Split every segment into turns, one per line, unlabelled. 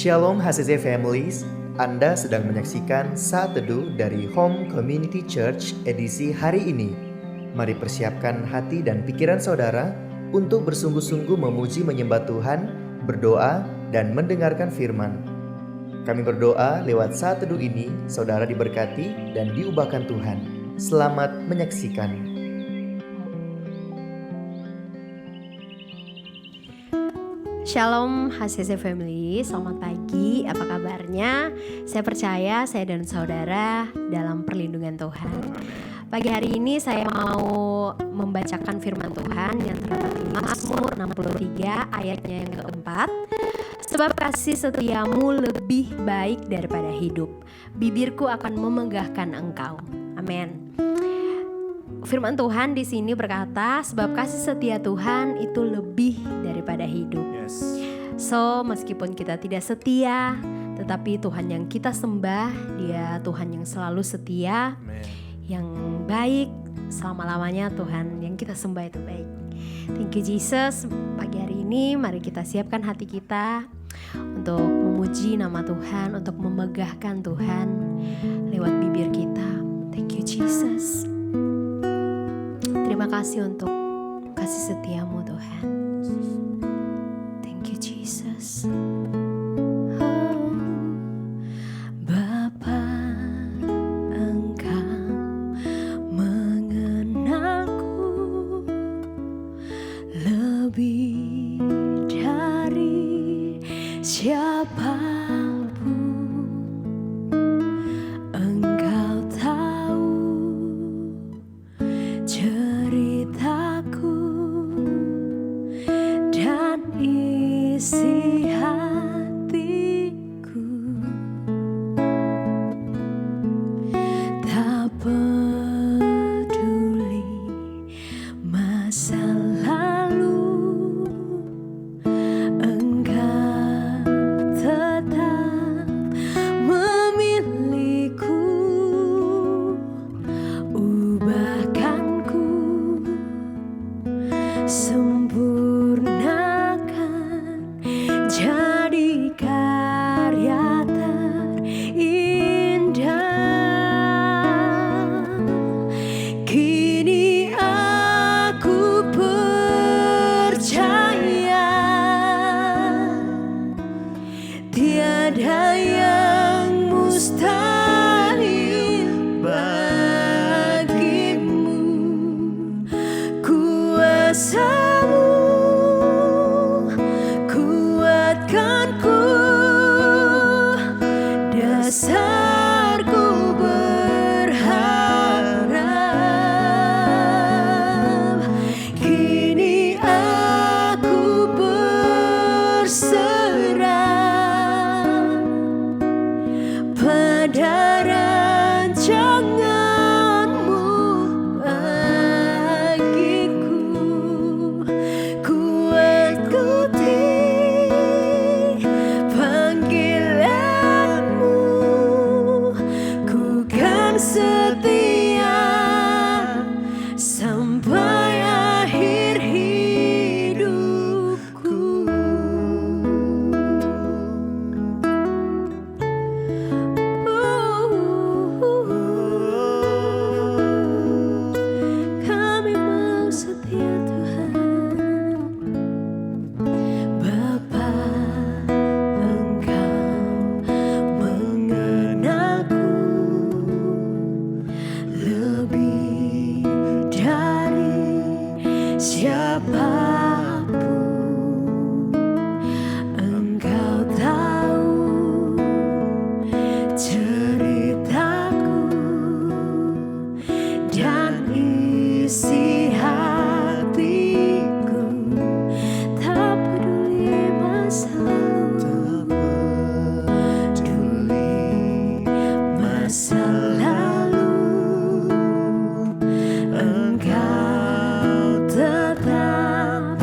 Shalom HCC Families, Anda sedang menyaksikan Saat Teduh dari Home Community Church edisi hari ini. Mari persiapkan hati dan pikiran saudara untuk bersungguh-sungguh memuji menyembah Tuhan, berdoa, dan mendengarkan firman. Kami berdoa lewat Saat Teduh ini, saudara diberkati dan diubahkan Tuhan. Selamat menyaksikan.
Shalom HCC Family, selamat pagi, apa kabarnya? Saya percaya saya dan saudara dalam perlindungan Tuhan. Pagi hari ini saya mau membacakan firman Tuhan yang terdapat di Mazmur 63 ayatnya yang keempat. Sebab kasih setiamu lebih baik daripada hidup, bibirku akan memegahkan engkau. Amin. Firman Tuhan di sini berkata, sebab kasih setia Tuhan itu lebih daripada hidup. So, meskipun kita tidak setia, tetapi Tuhan yang kita sembah, Dia Tuhan yang selalu setia, yang baik selama-lamanya. Tuhan yang kita sembah itu baik. Thank you Jesus. Pagi hari ini mari kita siapkan hati kita untuk memuji nama Tuhan, untuk memegahkan Tuhan lewat bibir kita. Thank you Jesus. Terima kasih untuk kasih setiamu Tuhan. Thank you Jesus. Oh, Bapa, Engkau mengenalku lebih dari siapapun. Engkau tahu ceritaku dan isi hatiku. Tak peduli masa lalu, Engkau tetap memilihku. Ubahkanku, sempurnakan jadi karya terindah. Kini aku percaya tiada yang mustahil bagimu. Kuasamu kuatkanku, dasarku berharap. Kini aku berserah pada rancanganmu bagiku. Ku ikuti panggilanmu, ku kan setia sampai akhir hidupku. Kami mau setia Tuhan. Bapa, Engkau mengenalku lebih dari siapapun. Engkau tahu ceritaku dan isi hatiku. Tak peduli masa lalu, Engkau tetap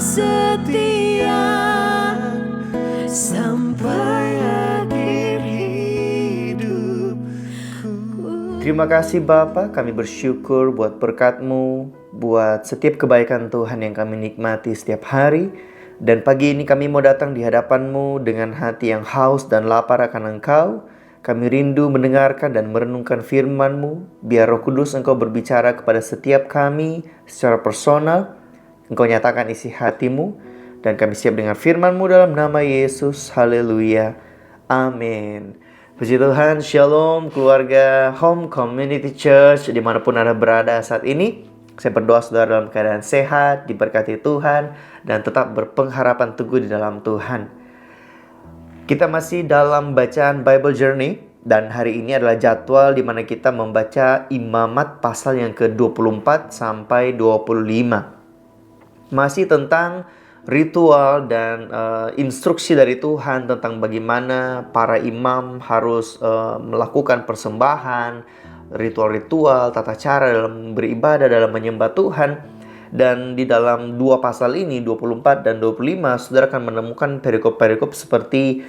setia sampai akhir hidupku.
Terima kasih Bapa, kami bersyukur buat berkat-Mu, buat setiap kebaikan Tuhan yang kami nikmati setiap hari. Dan pagi ini kami mau datang di hadapan-Mu dengan hati yang haus dan lapar akan Engkau. Kami rindu mendengarkan dan merenungkan firman-Mu. Biar Roh Kudus Engkau berbicara kepada setiap kami secara personal. Engkau nyatakan isi hati-Mu. Dan kami siap dengar firman-Mu dalam nama Yesus. Haleluya. Amin. Puji Tuhan, Shalom keluarga Home Community Church dimanapun Anda berada saat ini. Saya berdoa saudara dalam keadaan sehat, diberkati Tuhan, dan tetap berpengharapan teguh di dalam Tuhan. Kita masih dalam bacaan Bible Journey, dan hari ini adalah jadwal di mana kita membaca Imamat pasal yang ke-24 sampai 25. Masih tentang ritual dan instruksi dari Tuhan tentang bagaimana para imam harus melakukan persembahan, ritual-ritual, tata cara dalam beribadah, dalam menyembah Tuhan. Dan di dalam dua pasal ini, 24 dan 25, saudara akan menemukan perikop-perikop seperti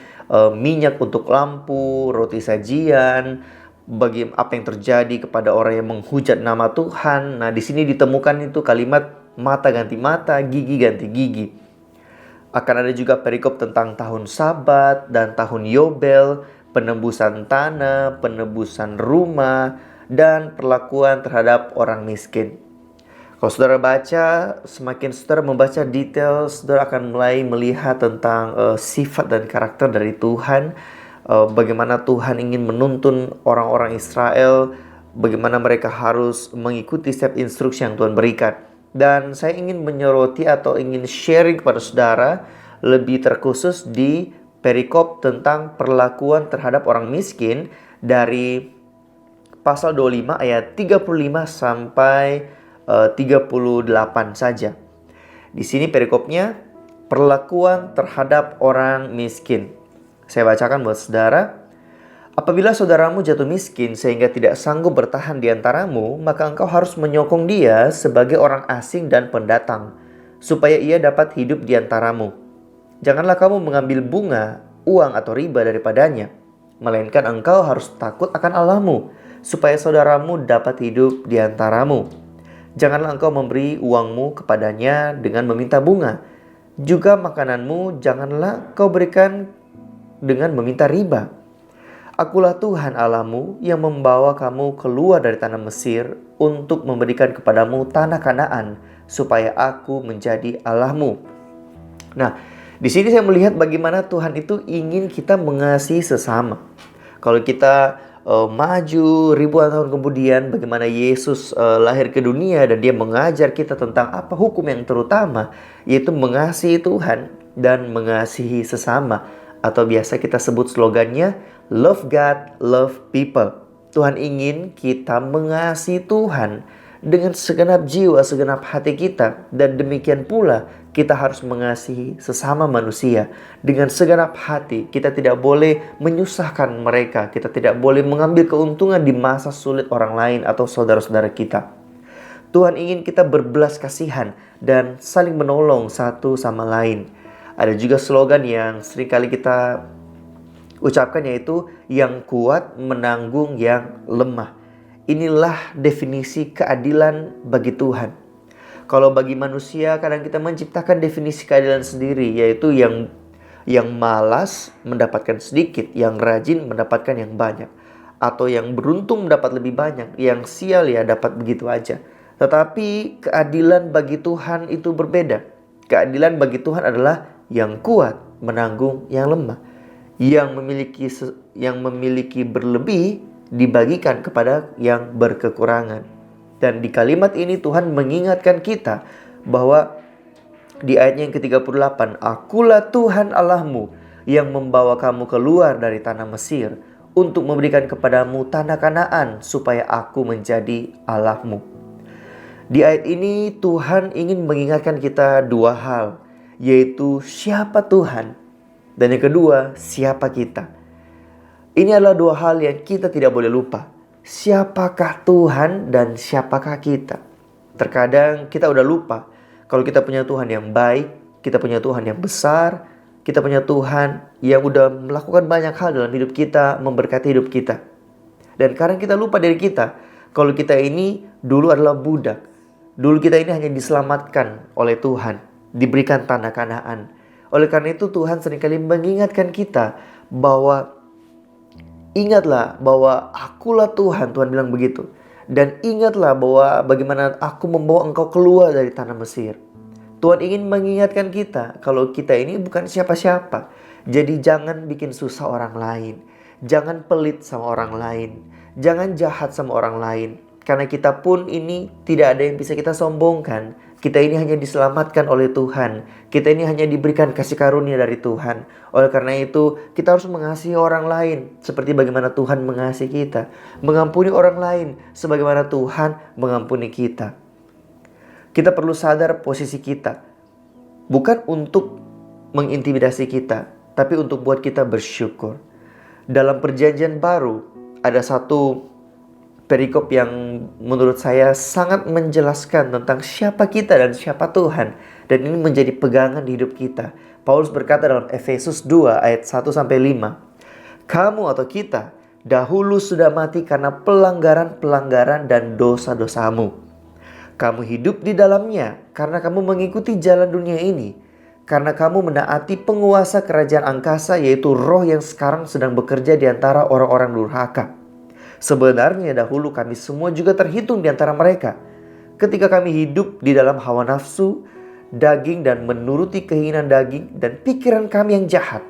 minyak untuk lampu, roti sajian, bagi apa yang terjadi kepada orang yang menghujat nama Tuhan. Nah, di sini ditemukan itu kalimat mata ganti mata, gigi ganti gigi. Akan ada juga perikop tentang tahun Sabat dan tahun Yobel, penebusan tanah, penebusan rumah, dan perlakuan terhadap orang miskin. Kalau saudara baca, semakin saudara membaca detail, saudara akan mulai melihat tentang sifat dan karakter dari Tuhan. Bagaimana Tuhan ingin menuntun orang-orang Israel, bagaimana mereka harus mengikuti setiap instruksi yang Tuhan berikan. Dan saya ingin menyoroti atau ingin sharing kepada saudara lebih terkhusus di perikop tentang perlakuan terhadap orang miskin dari pasal 25 ayat 35 sampai 38 saja. Di sini perikopnya perlakuan terhadap orang miskin. Saya bacakan buat saudara. Apabila saudaramu jatuh miskin sehingga tidak sanggup bertahan di antaramu, maka engkau harus menyokong dia sebagai orang asing dan pendatang, supaya ia dapat hidup di antaramu. Janganlah kamu mengambil bunga, uang atau riba daripadanya, melainkan engkau harus takut akan Allahmu, supaya saudaramu dapat hidup di antaramu. Janganlah engkau memberi uangmu kepadanya dengan meminta bunga. Juga makananmu janganlah kau berikan dengan meminta riba. Akulah Tuhan Allahmu yang membawa kamu keluar dari tanah Mesir untuk memberikan kepadamu tanah Kanaan, supaya aku menjadi Allahmu. Nah, di sini saya melihat bagaimana Tuhan itu ingin kita mengasihi sesama. Kalau kita maju ribuan tahun kemudian, bagaimana Yesus lahir ke dunia dan dia mengajar kita tentang apa hukum yang terutama, yaitu mengasihi Tuhan dan mengasihi sesama, atau biasa kita sebut slogannya Love God, Love People. Tuhan ingin kita mengasihi Tuhan dengan segenap jiwa, segenap hati kita, dan demikian pula kita harus mengasihi sesama manusia dengan segenap hati. Kita tidak boleh menyusahkan mereka. Kita tidak boleh mengambil keuntungan di masa sulit orang lain atau saudara-saudara kita. Tuhan ingin kita berbelas kasihan dan saling menolong satu sama lain. Ada juga slogan yang seringkali kita ucapkan, yaitu yang kuat menanggung yang lemah. Inilah definisi keadilan bagi Tuhan. Kalau bagi manusia, kadang kita menciptakan definisi keadilan sendiri, yaitu yang malas mendapatkan sedikit, yang rajin mendapatkan yang banyak, atau yang beruntung mendapat lebih banyak, yang sial ya dapat begitu aja. Tetapi keadilan bagi Tuhan itu berbeda. Keadilan bagi Tuhan adalah yang kuat menanggung yang lemah, yang memiliki berlebih dibagikan kepada yang berkekurangan. Dan di kalimat ini Tuhan mengingatkan kita bahwa di ayatnya yang ke-38, Akulah Tuhan Allahmu yang membawa kamu keluar dari tanah Mesir untuk memberikan kepadamu tanah Kanaan, supaya aku menjadi Allahmu. Di ayat ini Tuhan ingin mengingatkan kita dua hal, yaitu siapa Tuhan, dan yang kedua siapa kita. Ini adalah dua hal yang kita tidak boleh lupa. Siapakah Tuhan dan siapakah kita? Terkadang kita udah lupa kalau kita punya Tuhan yang baik, kita punya Tuhan yang besar, kita punya Tuhan yang udah melakukan banyak hal dalam hidup kita, memberkati hidup kita. Dan kadang kita lupa dari kita, kalau kita ini dulu adalah budak. Dulu kita ini hanya diselamatkan oleh Tuhan, diberikan tanda Kanaan. Oleh karena itu Tuhan seringkali mengingatkan kita bahwa ingatlah bahwa akulah Tuhan, Tuhan bilang begitu. Dan ingatlah bahwa bagaimana aku membawa engkau keluar dari tanah Mesir. Tuhan ingin mengingatkan kita kalau kita ini bukan siapa-siapa. Jadi jangan bikin susah orang lain. Jangan pelit sama orang lain. Jangan jahat sama orang lain. Karena kita pun ini tidak ada yang bisa kita sombongkan. Kita ini hanya diselamatkan oleh Tuhan. Kita ini hanya diberikan kasih karunia dari Tuhan. Oleh karena itu, kita harus mengasihi orang lain seperti bagaimana Tuhan mengasihi kita. Mengampuni orang lain sebagaimana Tuhan mengampuni kita. Kita perlu sadar posisi kita. Bukan untuk mengintimidasi kita, tapi untuk buat kita bersyukur. Dalam perjanjian baru, ada satu perikop yang menurut saya sangat menjelaskan tentang siapa kita dan siapa Tuhan. Dan ini menjadi pegangan di hidup kita. Paulus berkata dalam Efesus 2 ayat 1-5. Kamu atau kita dahulu sudah mati karena pelanggaran-pelanggaran dan dosa-dosamu. Kamu hidup di dalamnya karena kamu mengikuti jalan dunia ini. Karena kamu menaati penguasa kerajaan angkasa, yaitu roh yang sekarang sedang bekerja di antara orang-orang durhaka. Sebenarnya dahulu kami semua juga terhitung di antara mereka. Ketika kami hidup di dalam hawa nafsu, daging dan menuruti keinginan daging dan pikiran kami yang jahat.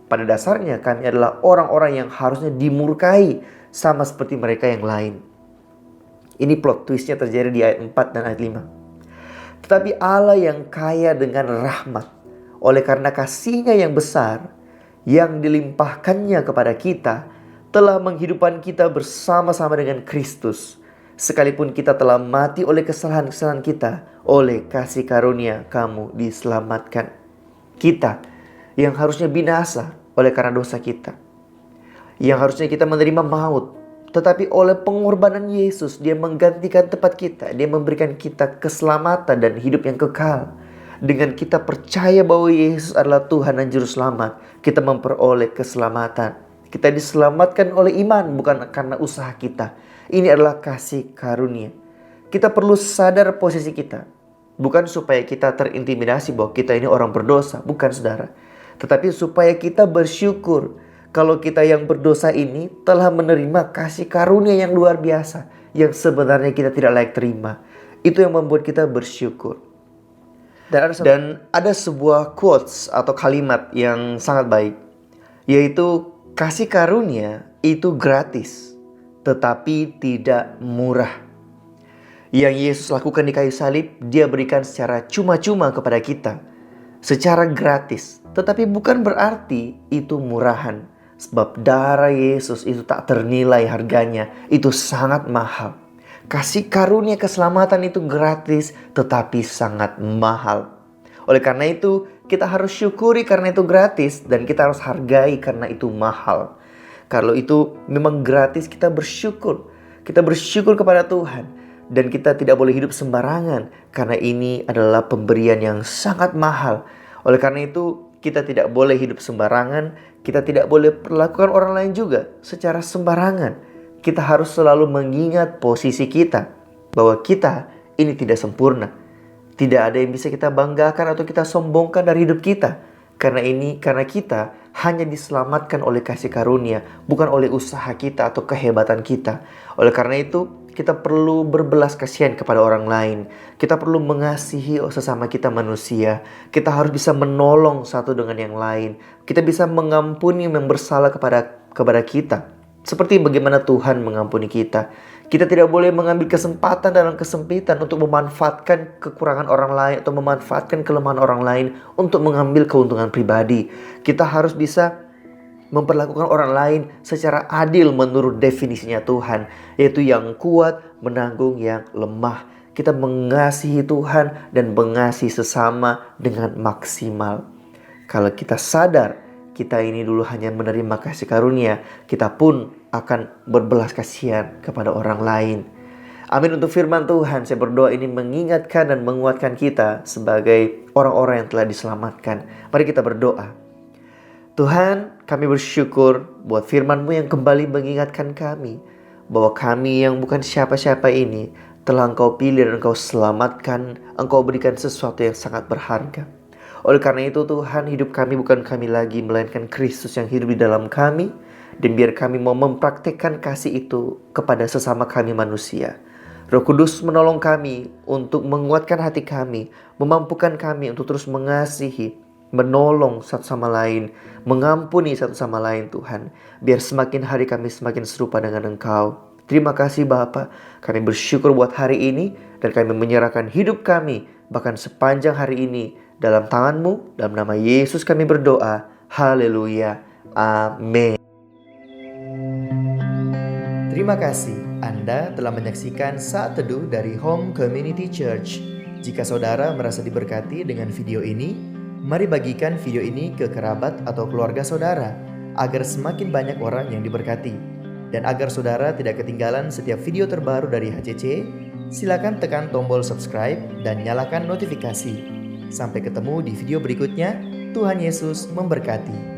Pada dasarnya kami adalah orang-orang yang harusnya dimurkai sama seperti mereka yang lain. Ini plot twistnya terjadi di ayat 4 dan ayat 5. Tetapi Allah yang kaya dengan rahmat, oleh karena kasih-Nya yang besar, yang dilimpahkannya kepada kita, telah menghidupkan kita bersama-sama dengan Kristus. Sekalipun kita telah mati oleh kesalahan-kesalahan kita, oleh kasih karunia kamu diselamatkan. Kita yang harusnya binasa oleh karena dosa kita, yang harusnya kita menerima maut, tetapi oleh pengorbanan Yesus, Dia menggantikan tempat kita. Dia memberikan kita keselamatan dan hidup yang kekal. Dengan kita percaya bahwa Yesus adalah Tuhan dan Juru Selamat, kita memperoleh keselamatan. Kita diselamatkan oleh iman, bukan karena usaha kita. Ini adalah kasih karunia. Kita perlu sadar posisi kita. Bukan supaya kita terintimidasi bahwa kita ini orang berdosa. Bukan, saudara. Tetapi supaya kita bersyukur kalau kita yang berdosa ini telah menerima kasih karunia yang luar biasa, yang sebenarnya kita tidak layak terima. Itu yang membuat kita bersyukur. Dan ada sebuah quotes atau kalimat yang sangat baik, yaitu kasih karunia itu gratis, tetapi tidak murah. Yang Yesus lakukan di kayu salib, Dia berikan secara cuma-cuma kepada kita, secara gratis. Tetapi bukan berarti itu murahan, sebab darah Yesus itu tak ternilai harganya, itu sangat mahal. Kasih karunia keselamatan itu gratis, tetapi sangat mahal. Oleh karena itu, kita harus syukuri karena itu gratis, dan kita harus hargai karena itu mahal. Kalau itu memang gratis, kita bersyukur. Kita bersyukur kepada Tuhan. Dan kita tidak boleh hidup sembarangan, karena ini adalah pemberian yang sangat mahal. Oleh karena itu, kita tidak boleh hidup sembarangan. Kita tidak boleh perlakukan orang lain juga secara sembarangan. Kita harus selalu mengingat posisi kita, bahwa kita ini tidak sempurna. Tidak ada yang bisa kita banggakan atau kita sombongkan dari hidup kita. Karena kita hanya diselamatkan oleh kasih karunia, bukan oleh usaha kita atau kehebatan kita. Oleh karena itu, kita perlu berbelas kasihan kepada orang lain. Kita perlu mengasihi sesama kita manusia. Kita harus bisa menolong satu dengan yang lain. Kita bisa mengampuni yang bersalah kepada kita, seperti bagaimana Tuhan mengampuni kita. Kita tidak boleh mengambil kesempatan dalam kesempitan untuk memanfaatkan kekurangan orang lain atau memanfaatkan kelemahan orang lain untuk mengambil keuntungan pribadi. Kita harus bisa memperlakukan orang lain secara adil menurut definisinya Tuhan, yaitu yang kuat menanggung yang lemah. Kita mengasihi Tuhan dan mengasihi sesama dengan maksimal. Kalau kita sadar kita ini dulu hanya menerima kasih karunia, kita pun akan berbelas kasihan kepada orang lain. Amin untuk firman Tuhan. Saya berdoa ini mengingatkan dan menguatkan kita sebagai orang-orang yang telah diselamatkan. Mari kita berdoa. Tuhan, kami bersyukur buat firman-Mu yang kembali mengingatkan kami bahwa kami yang bukan siapa-siapa ini telah Engkau pilih dan Engkau selamatkan, Engkau berikan sesuatu yang sangat berharga. Oleh karena itu Tuhan, hidup kami bukan kami lagi, melainkan Kristus yang hidup di dalam kami. Dan biar kami mau mempraktekkan kasih itu kepada sesama kami manusia. Roh Kudus menolong kami untuk menguatkan hati kami, memampukan kami untuk terus mengasihi, menolong satu sama lain, mengampuni satu sama lain Tuhan. Biar semakin hari kami semakin serupa dengan Engkau. Terima kasih Bapa, kami bersyukur buat hari ini dan kami menyerahkan hidup kami bahkan sepanjang hari ini dalam tangan-Mu. Dalam nama Yesus kami berdoa. Haleluya. Amin. Terima kasih Anda telah menyaksikan Saat Teduh dari Home Community Church. Jika saudara merasa diberkati dengan video ini, mari bagikan video ini ke kerabat atau keluarga saudara agar semakin banyak orang yang diberkati. Dan agar saudara tidak ketinggalan setiap video terbaru dari HCC, silakan tekan tombol subscribe dan nyalakan notifikasi. Sampai ketemu di video berikutnya. Tuhan Yesus memberkati.